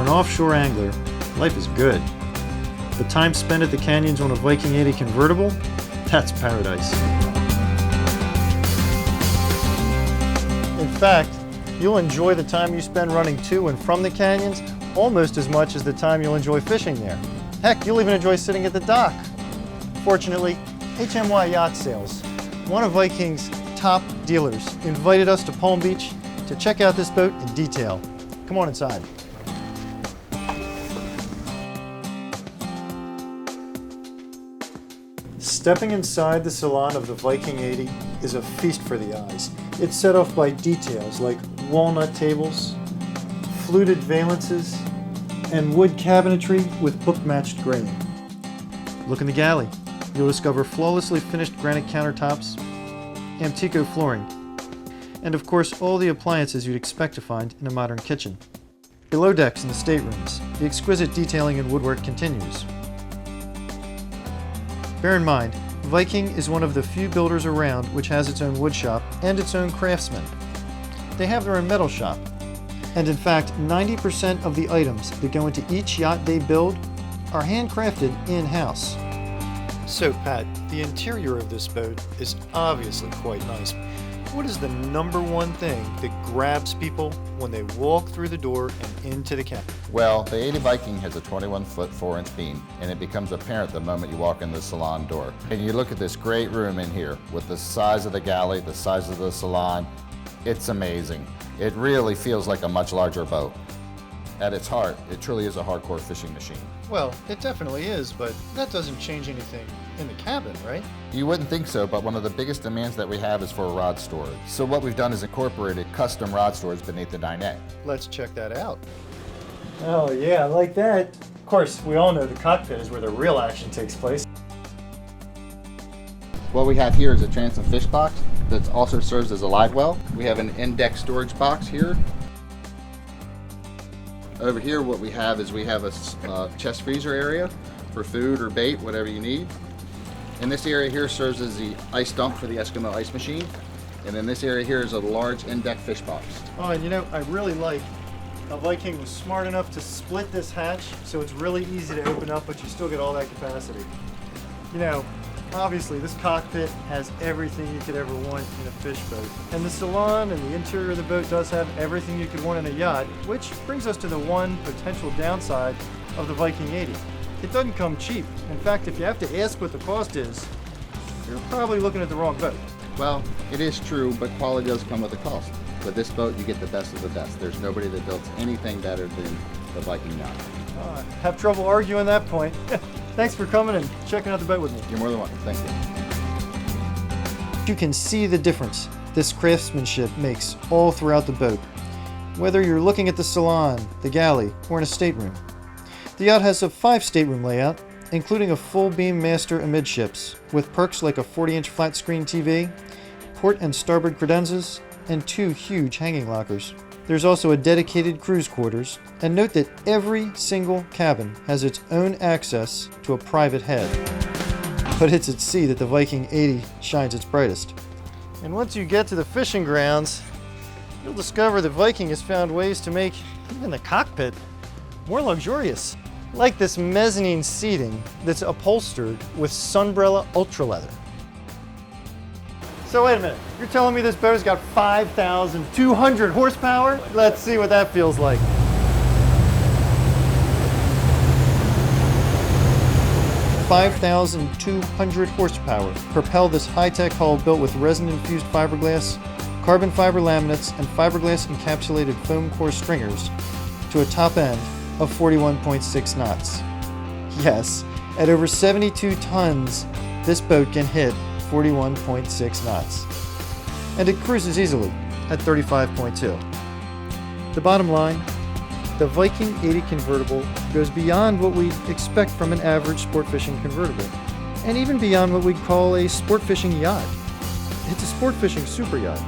an offshore angler, life is good. The time spent at the canyons on a Viking 80 convertible, that's paradise. In fact, you'll enjoy the time you spend running to and from the canyons almost as much as the time you'll enjoy fishing there. Heck, you'll even enjoy sitting at the dock. Fortunately, HMY Yacht Sales, one of Viking's top dealers, invited us to Palm Beach to check out this boat in detail. Come on inside. Stepping inside the salon of the Viking 80 is a feast for the eyes. It's set off by details like walnut tables, fluted valances, and wood cabinetry with book-matched grain. Look in the galley. You'll discover flawlessly finished granite countertops, Antico flooring, and of course all the appliances you'd expect to find in a modern kitchen. Below decks in the staterooms, the exquisite detailing and woodwork continues. Bear in mind, Viking is one of the few builders around which has its own wood shop and its own craftsmen. They have their own metal shop, and in fact 90% of the items that go into each yacht they build are handcrafted in-house. So Pat, the interior of this boat is obviously quite nice. What is the number one thing that grabs people when they walk through the door and into the cabin? Well, the 80 Viking has a 21-foot 4-inch beam, and it becomes apparent the moment you walk in the salon door. And you look at this great room in here with the size of the galley, the size of the salon. It's amazing. It really feels like a much larger boat. At its heart, it truly is a hardcore fishing machine. Well, it definitely is, but that doesn't change anything in the cabin, right? You wouldn't think so, but one of the biggest demands that we have is for rod storage. So what we've done is incorporated custom rod storage beneath the dinette. Let's check that out. Oh yeah, I like that. Of course, we all know the cockpit is where the real action takes place. What we have here is a transom fish box that also serves as a live well. We have an index storage box here. Over here what we have is a chest freezer area for food or bait, whatever you need. And this area here serves as the ice dump for the Eskimo ice machine. And then this area here is a large index fish box. Oh, and you know, I really like how Viking was smart enough to split this hatch so it's really easy to open up, but you still get all that capacity. You know, obviously this cockpit has everything you could ever want in a fish boat. And the salon and the interior of the boat does have everything you could want in a yacht, which brings us to the one potential downside of the Viking 80. It doesn't come cheap. In fact, if you have to ask what the cost is, you're probably looking at the wrong boat. Well, it is true, but quality does come with a cost. With this boat, you get the best of the best. There's nobody that builds anything better than the Viking yacht. I have trouble arguing that point. Thanks for coming and checking out the boat with me. You're more than welcome. Thank you. You can see the difference this craftsmanship makes all throughout the boat, whether you're looking at the salon, the galley, or in a stateroom. The yacht has a 5-stateroom layout, including a full beam master amidships, with perks like a 40-inch flat screen TV, port and starboard credenzas, and 2 huge hanging lockers. There's also a dedicated cruise quarters, and note that every single cabin has its own access to a private head. But it's at sea that the Viking 80 shines its brightest. And once you get to the fishing grounds, you'll discover that Viking has found ways to make even the cockpit more luxurious. Like this mezzanine seating that's upholstered with Sunbrella Ultra Leather. So wait a minute, you're telling me this boat has got 5,200 horsepower? Let's see what that feels like. $5,200 horsepower propel this high-tech hull built with resin-infused fiberglass, carbon fiber laminates, and fiberglass encapsulated foam core stringers to a top end of 41.6 knots. Yes, at over 72 tons, this boat can hit 41.6 knots. And it cruises easily at 35.2. The bottom line, the Viking 80 convertible goes beyond what we'd expect from an average sport fishing convertible, and even beyond what we'd call a sport fishing yacht. It's a sport fishing super yacht,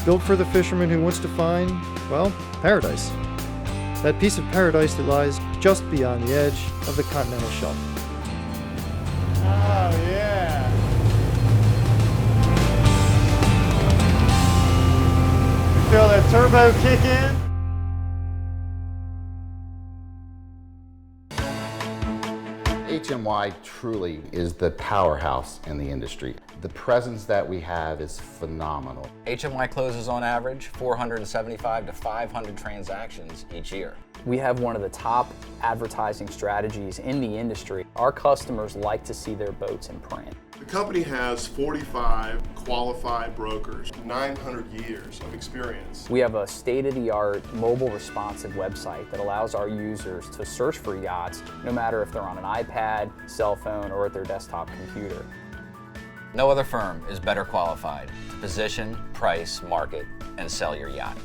built for the fisherman who wants to find, well, paradise. That piece of paradise that lies just beyond the edge of the continental shelf. Oh yeah! You feel that turbo kick in? HMY truly is the powerhouse in the industry. The presence that we have is phenomenal. HMY closes on average 475 to 500 transactions each year. We have one of the top advertising strategies in the industry. Our customers like to see their boats in print. The company has 45 qualified brokers, 900 years of experience. We have a state-of-the-art mobile responsive website that allows our users to search for yachts no matter if they're on an iPad, cell phone, or at their desktop computer. No other firm is better qualified to position, price, market, and sell your yacht.